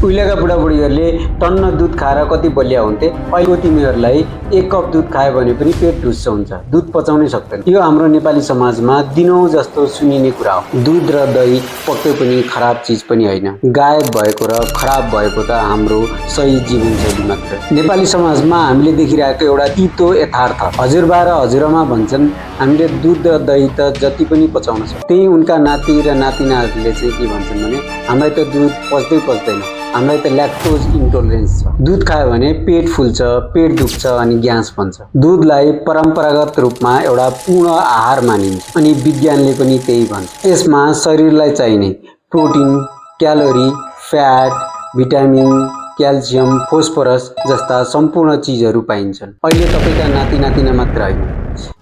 उहिलेका बुढाबुढीहरूले टन्न दुध खाएर कति बलिया हुन्थे। अहिले तिमीहरूलाई 1 कप दुध खायो भने पनि पेट ढुस्स हुन्छ, दुध पचाउनै सक्दैन। यो हाम्रो नेपाली समाजमा दिनौं जस्तो सुनिने कुरा हो। दुध र दही पक्कै पनि खराब चिज पनि होइन। गायब भएको र खराब भएको त हाम्रो सही जीवनशैली मात्र। नेपाली समाजमा हामीले देखिरहेको एउटा तितो यथार्थ, हजुरबा र हजुरआमा भन्छन् हामीले दुध र दही त जति पनि पचाउन सक्छ। त्यही उनका नाति र नातिनाहरूले चाहिँ के भन्छन् भने हामीलाई त दुध पच्दैन, हामीलाई त ल्याक्टोज इन्टोलरेन्स छ। दुध खायो भने पेट फुल्छ, पेट दुख्छ अनि ग्यास बन्छ। दुधलाई परम्परागत रूपमा एउटा पूर्ण आहार मानिन्छ अनि विज्ञानले पनि त्यही भन्छ। यसमा शरीरलाई चाहिने protein, calorie, fat, vitamin, calcium, phosphorus जस्ता सम्पूर्ण चिजहरू पाइन्छन्। अहिले तपाईका नाति नातिना मात्र होइन,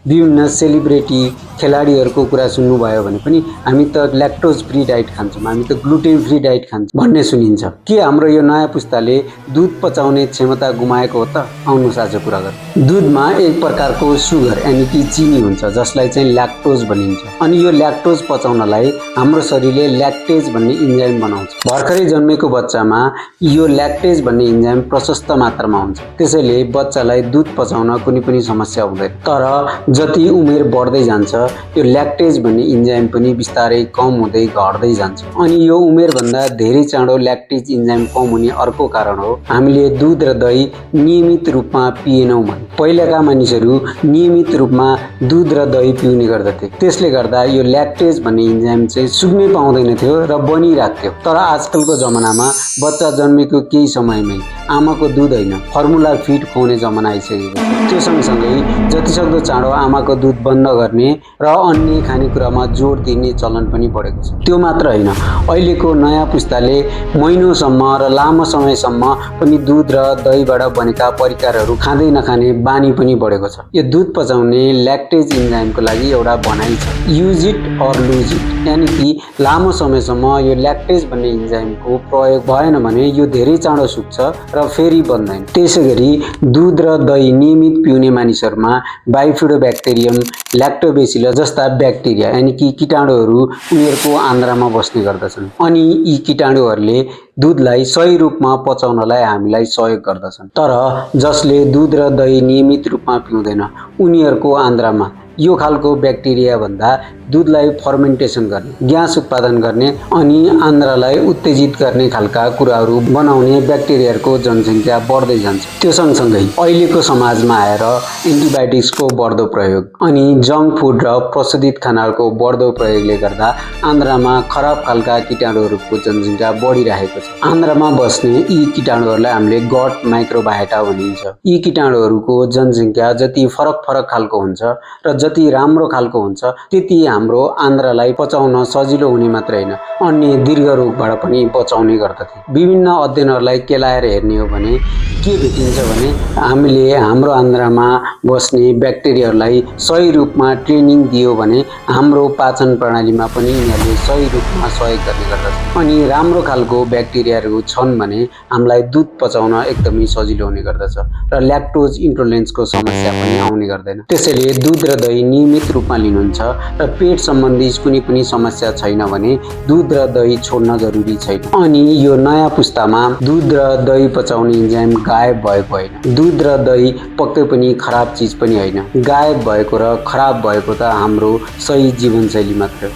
विभिन्न सेलिब्रेटी खेलाडीहरूको कुरा सुन्नुभयो भने पनि हामी त ल्याक्टोज फ्री डाइट खान्छौँ, हामी त ग्लुटेन फ्री डाइट खान्छौँ भन्ने सुनिन्छ। के हाम्रो यो नयाँ पुस्ताले दुध पचाउने क्षमता गुमाएको हो त? आउनुहोस् आज कुरा गरौँ। दुधमा एक प्रकारको सुगर यानि कि चिनी हुन्छ जसलाई चाहिँ ल्याक्टोज भनिन्छ अनि यो ल्याक्टोज पचाउनलाई हाम्रो शरीरले ल्याक्टेज भन्ने इन्जाइम बनाउँछ। भर्खरै जन्मेको बच्चामा यो ल्याक्टेज भन्ने इन्जाइम प्रशस्त मात्रामा हुन्छ, त्यसैले बच्चालाई दुध पचाउन कुनै पनि समस्या हुँदैन। तर जति उमेर बढ्दै जान्छ यो ल्याक्टेज भन्ने इन्जाइम पनि बिस्तारै कम हुँदै घट्दै जान्छ अनि यो उमेरभन्दा धेरै चाँडो ल्याक्टेज इन्जाइम कम हुने अर्को कारण हो हामीले दुध र दही नियमित रूपमा पिएनौँ भने। पहिलाका मानिसहरू नियमित रूपमा दुध र दही पिउने गर्दथे, त्यसले गर्दा यो ल्याक्टेज भन्ने इन्जाइम चाहिँ सुक्नै पाउँदैन थियो र बनिराख्थ्यो। तर आजकलको जमानामा बच्चा जन्मेको केही समयमै आमाको दुध होइन फर्मुला फिड खुवाउने जमाना आइसकेको छ। त्यो सँगसँगै जतिसक्दो चाँडो आमाको दुध बन्द गर्ने र अन्य खानेकुरामा जोड दिने चलन पनि बढेको छ। त्यो मात्र होइन, अहिलेको नयाँ पुस्ताले महिनौसम्म र लामो समयसम्म पनि दुध र दहीबाट बनेका परिकारहरू खाँदै नखाने बानी पनि बढेको छ। यो दुध पचाउने ल्याक्टेज इन्जाइमको लागि एउटा भनाइ छ, use it or lose it, यानि कि लामो समयसम्म यो ल्याक्टेज भन्ने इन्जाइमको प्रयोग भएन भने यो धेरै चाँडो सुक्छ र फेरि बन्दैन। त्यसैगरी दुध र दही नियमित पिउने मानिसहरूमा बाइफिडोब्याक्टेरियम, ल्याक्टोबेसिलस जस्ता ब्याक्टेरिया यानि कि कीटाणुहरू उनीहरूको आन्द्रामा बस्ने गर्दछन् अनि यी कीटाणुहरूले दुधलाई सही रूपमा पचाउनलाई हामीलाई सहयोग गर्दछन्। तर जसले दुध र दही नियमित रूपमा पिउँदैन उनीहरूको आन्द्रामा यो खालको ब्याक्टेरिया भन्दा दुधलाई फर्मेन्टेसन गर्ने, ग्यास उत्पादन गर्ने अनि आन्द्रालाई उत्तेजित गर्ने खालका कुराहरू बनाउने ब्याक्टेरियाहरूको जनसङ्ख्या बढ्दै जान्छ। त्यो सँगसँगै अहिलेको समाजमा आएर एन्टिबायोटिक्सको बढ्दो प्रयोग अनि जङ्क फुड र प्रशोधित खानाहरूको बढ्दो प्रयोगले गर्दा आन्द्रामा खराब खालका कीटाणुहरूको जनसङ्ख्या बढिरहेको छ। आन्द्रामा बस्ने यी कीटाणुहरूलाई हामीले गट माइक्रोबायोटा भनिन्छ। यी कीटाणुहरूको जनसङ्ख्या जति फरक फरक खालको हुन्छ र जति राम्रो खालको हुन्छ त्यति हाम्रो आन्द्रालाई पचाउन सजिलो हुने मात्र होइन अन्य दीर्घ रोगबाट पनि बचाउने गर्दथे। विभिन्न अध्ययनहरूलाई केलाएर हेर्ने हो भने के भेटिन्छ भने हामीले हाम्रो आन्द्रामा बस्ने ब्याक्टेरियाहरूलाई सही रूपमा ट्रेनिङ दियो भने हाम्रो पाचन प्रणालीमा पनि यिनीहरूले सही रूपमा सहयोग गर्ने गर्दछ अनि राम्रो खालको ब्याक्टेरियाहरू छन् भने हामीलाई दुध पचाउन एकदमै सजिलो हुने गर्दछ र ल्याक्टोज इन्टोलरेन्सको समस्या पनि आउने गर्दैन। त्यसैले दुध र दही नियमित रूपमा लिनुहुन्छ र पेट सम्बन्धी कुनै पनि समस्या छैन भने दुध र दही छोड्न जरुरी छैन। अनि यो नयाँ पुस्तामा दुध र दही पचाउने इन्जाइम गायब भएको होइन। दुध र दही पक्कै पनि खराब चिज पनि होइन। गायब भएको र खराब भएको त हाम्रो सही जीवनशैली मात्र हो।